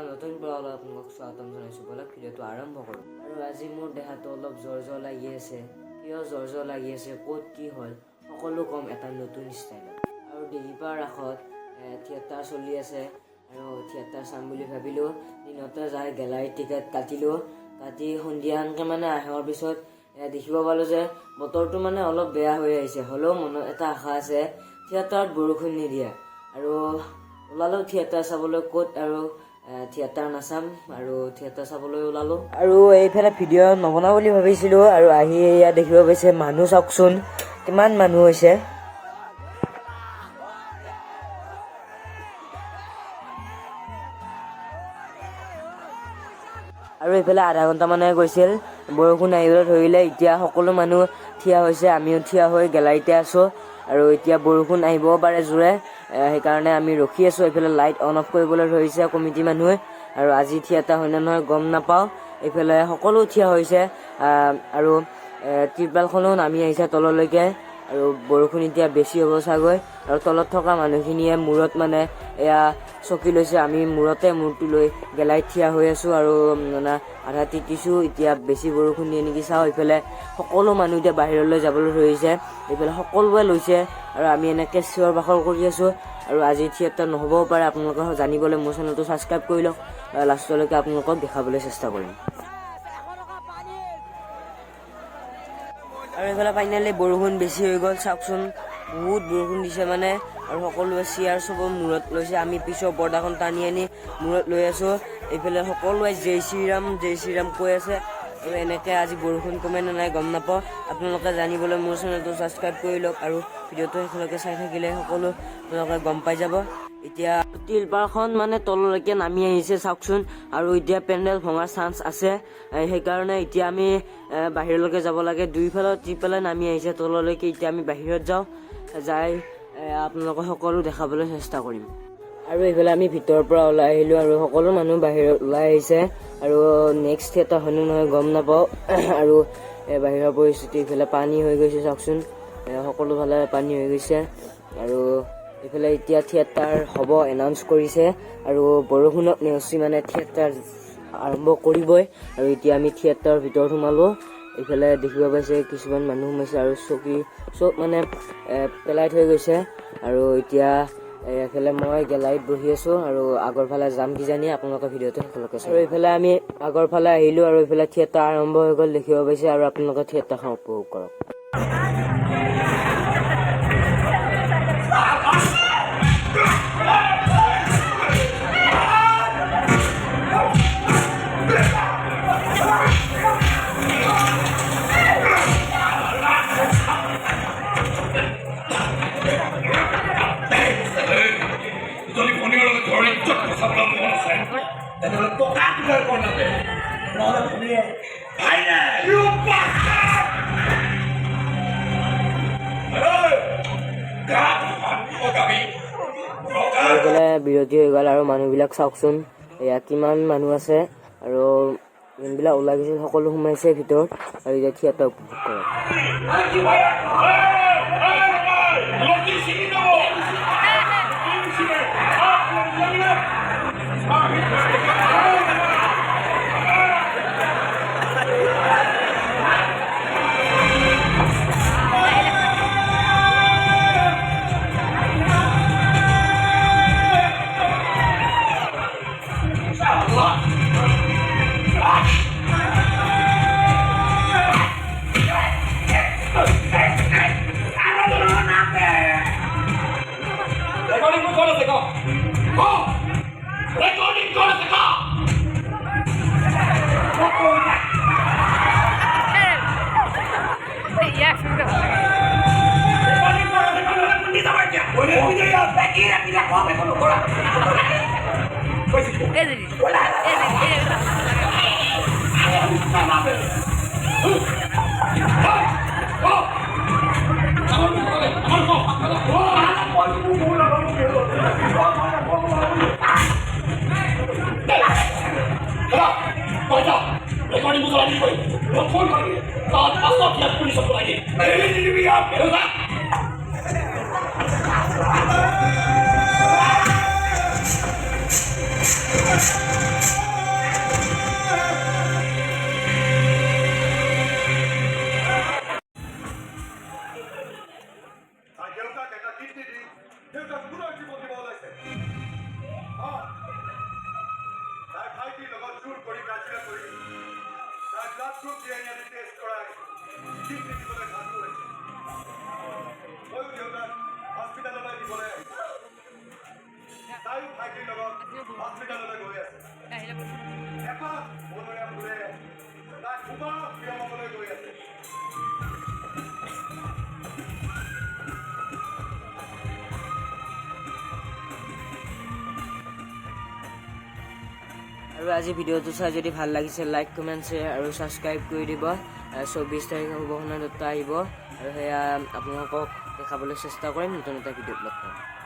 নতুন ব্লগ আপোনালোকক স্বাগতম জনাইছোঁ। ব'লক ভিডিঅ'টো আৰম্ভ কৰোঁ। আৰু আজি মোৰ দেহাটো অলপ জ্বৰ লাগি আছে। কিয় জ্বৰ লাগি আছে, ক'ত কি হ'ল সকলো ক'ম এটা নতুন ষ্টাইলত। আৰু দিঘিৰপাৰ ৰাসত থিয়েটাৰ চলি আছে আৰু থিয়েটাৰ চাম বুলি ভাবিলোঁ। দিনতে যাই গেলাৰীত টিকেট কাটিলোঁ। কাটি সন্ধিয়ানকৈ মানে অহাৰ পিছত দেখিব পালোঁ যে বতৰটো মানে অলপ বেয়া হৈ আহিছে। হ'লেও মনত এটা আশা আছে থিয়েটাৰত বৰষুণ নিদিয়ে। আৰু ওলালোঁ থিয়েটাৰ চাবলৈ। ক'ত আৰু থিয়েটাৰ নাচাম আৰু থিয়েটাৰ চাবলৈ ওলালোঁ। আৰু এইফালে ভিডিঅ' নবনাওঁ বুলি ভাবিছিলোঁ আৰু আহি এয়া দেখিব পাইছে মানুহ চাওকচোন কিমান মানুহ হৈছে। আৰু এইফালে আধা ঘণ্টামানে গৈছিল, বৰষুণ আহিবলৈ ধৰিলে। এতিয়া সকলো মানুহ থিয় হৈছে, আমিও থিয় হৈ গেলাৰীতে আছোঁ। আৰু এতিয়া বৰষুণ আহিবও পাৰে জোৰে, সেইকাৰণে আমি ৰখি আছোঁ। এইফালে লাইট অন অফ কৰিবলৈ ধৰিছে কমিটি মানুহে। আৰু আজি থিয়েটাৰ হয় নে নহয় গম নাপাওঁ। এইফালে সকলো থিয় হৈছে আৰু ত্ৰিপালখনো নামি আহিছে তললৈকে। আৰু বৰষুণ এতিয়া বেছি হ'ব চাগৈ। আৰু তলত থকা মানুহখিনিয়ে মূৰত মানে এয়া চকী লৈছে, আমি মূৰতে মূৰটো লৈ গেলাৰীত থিয় হৈ আছোঁ। আৰু মানে আধা তিতিছোঁ, এতিয়া বেছি বৰষুণ দিয়ে নেকি চাওঁ। এইফালে সকলো মানুহ এতিয়া বাহিৰলৈ যাবলৈ ধৰিছে, এইফালে সকলোৱে লৈছে আৰু আমি এনেকৈ চিঞৰ বাখৰ কৰি আছোঁ। আৰু আজি থিয়েটাৰ নহ'বও পাৰে, আপোনালোকে জানিবলৈ মোৰ চেনেলটো ছাবস্ক্ৰাইব কৰি লওক। লাষ্টলৈকে আপোনালোকক দেখাবলৈ চেষ্টা কৰিম। আৰু এইফালে ফাইনেলি বৰষুণ বেছি হৈ গ'ল চাওকচোন, বহুত বৰষুণ দিছে মানে। আৰু সকলোৱে চিয়াৰ চব মূৰত লৈছে, আমি পিছৰ পৰ্দাখন টানি আনি মূৰত লৈ আছোঁ। এইফালে সকলোৱে জয় শ্ৰীৰাম কৈ আছে। আৰু এনেকৈ আজি বৰষুণ কমে নে নাই গম নাপাওঁ। আপোনালোকে জানিবলৈ মোৰ চেনেলটো ছাবস্ক্ৰাইব কৰি লওক আৰু ভিডিঅ'টো শেষলৈকে চাই থাকিলে সকলো আপোনালোকে গম পাই যাব। এতিয়া ত্ৰিপালখন মানে তললৈকে নামি আহিছে চাওকচোন। আৰু এতিয়া পেণ্ডেল ভঙাৰ চান্স আছে, সেইকাৰণে এতিয়া আমি বাহিৰলৈকে যাব লাগে। দুইফালে ত্ৰিপালে নামি আহিছে তললৈকে। এতিয়া আমি বাহিৰত যাওঁ, যাই আপোনালোকক সকলো দেখাবলৈ চেষ্টা কৰিম। আৰু এইফালে আমি ভিতৰৰ পৰা ওলাই আহিলোঁ আৰু সকলো মানুহ বাহিৰত ওলাই আহিছে। আৰু নেক্সট থিয়েটাৰ হয়নে নহয় গম নাপাওঁ। আৰু বাহিৰৰ পৰিস্থিতি এইফালে পানী হৈ গৈছে চাওকচোন, সকলো ফালে পানী হৈ গৈছে। আৰু এইফালে এতিয়া থিয়েটাৰ হ'ব এনাউন্স কৰিছে। আৰু বৰষুণত নেওচি মানে থিয়েটাৰ আৰম্ভ কৰিবই। আৰু এতিয়া আমি থিয়েটাৰৰ ভিতৰত সোমালোঁ। এইফালে দেখিব পাইছে কিছুমান মানুহ সোমাইছে আৰু চকী চব মানে পেলাই থৈ গৈছে। আৰু এতিয়া এইফালে মই গেলাৰীত বহি আছোঁ আৰু আগৰ ফালে যাম কিজানি, আপোনালোকে ভিডিঅ'টো শেষলৈকে চাই। আৰু এইফালে আমি আগৰ ফালে আহিলোঁ আৰু এইফালে থিয়েটাৰ আৰম্ভ হৈ গ'ল দেখিব পাইছে। আৰু আপোনালোকে থিয়েটাৰখন উপভোগ কৰক। বিৰতি হৈ গ'ল আৰু মানুহবিলাক চাওকচোন, এয়া কিমান মানুহ আছে। আৰু যোনবিলাক ওলাই গৈছিল সকলো সোমাইছে ভিতৰত। আৰু এতিয়া থিয়েটাৰ উপভোগ কৰক। Recording আৰু আজি ভিডিঅ'টো চাই যদি ভাল লাগিছে লাইক কমেণ্ট শ্বেয়াৰ আৰু ছাবস্ক্ৰাইব কৰি দিব। 24 তাৰিখে শুভসনা দত্ত আহিব আৰু সেয়া আপোনালোকক দেখাবলৈ চেষ্টা কৰিম নতুন এটা ভিডিঅ'ত লগ পাম।